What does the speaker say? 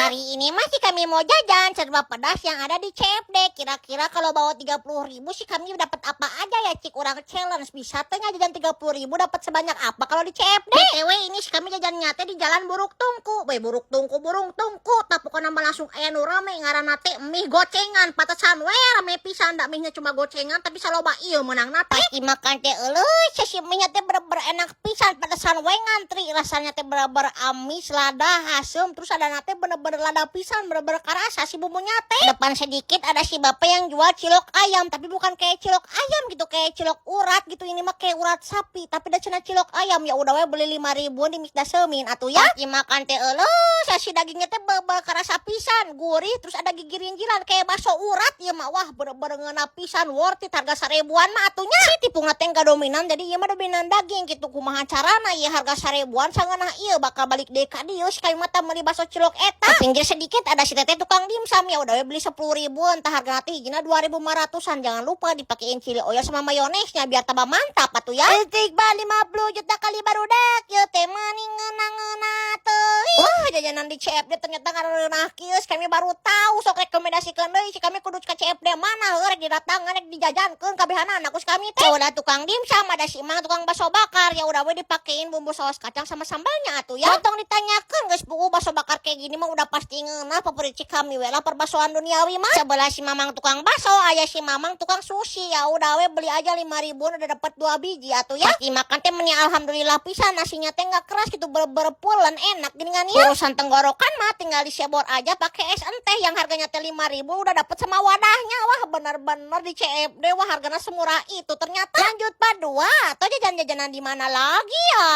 Hari ini masih kami mau jajan serba pedas yang ada di CFD. Kira-kira kalau bawa 30.000 sih kami dapat apa aja ya, Cik? Orang challenge bisa tanya jajan 30.000 dapat sebanyak apa kalau di CFD? BTW ini sih kami jajan nyate di Jalan Buruk Tungku. Burung tungku. Tapukan nambah langsung aya nu rame ngaranna teh mie gocengan. Patasan we rame pisan, da mie cuma gocengan tapi saloba ieu meunang na teh. Pasti makan teh eueuh, sesi mie teh bener-bener enak pisan. Patasan we ngantri rasanya teh bener-bener amis, lada, asem, terus ada nate bener-bener lada pisan, bener-bener karasa si bumbunya teh. Depan sedikit ada si bapak yang jual cilok ayam, tapi bukan kayak cilok ayam gitu, kayak cilok urat gitu. Ini mah kayak urat sapi, tapi da cenah cilok ayam. Ya udah we beli 5.000 di Mikda Semin atuh ya. Pasti makan teh eueuh, si dagingnya teh bener-bener karasa pisan, gurih, terus ada gigi rinjilan kayak bakso urat. Ya mah wah bener-bener ngeuna pisan, worth it, harga 1.000-an mah atunya. Si tipungna teh enggak dominan, jadi ieu mah dominan daging gitu. Kumaha carana ya harga 1.000-an sangeunah ieu bakal balik deui ka dieu si mata meuli bakso cilok eta. Di pinggir sedikit ada si teteh tukang dimsum. Ya udah we beli 10.000, entah harga nanti hijina 2.500-an. Jangan lupa dipakein chili oil sama mayonesnya biar tambah mantap atuh ya. Istiqbal 50 juta kali barudak, yeuh teh meuning ngeuna-ngeuna teuing. Wah, jajanan di CFD ternyata ngareunah kieu, kami baru tahu. Sok rekomendasikeun deui si kami kudu ka CFD mana heuh rek didatangan rek dijajankeun kabehanan aku kami teh. Udah tukang dimsum, ada si Mang tukang bakso bakar. Ya udah we dipakein bumbu saus kacang sama sambalnya atuh ya. Potong ditanyakan geus puguh bakso bakar kayak gini mah udah pasti ngeunah favorit cik kami we lapar baksoan duniawi mah. Sebelah si Mamang tukang bakso, aya si Mamang tukang sushi. Ya udah we beli aja 5.000 udah dapat 2 biji atuh ya. Pasti makan teh meni alhamdulillah pisan, nasinya teh enggak keras gitu, bener-bener pulen enak geuningan ya. Urusan tenggorokan mah tinggal disebor aja pakai es enteh yang harganya teh 5.000 udah dapat sama wadahnya. Wah bener-bener di CFD wah harganya semurah itu ternyata. Lanjut Pak 2 atau jajan-jajanan di mana lagi ya?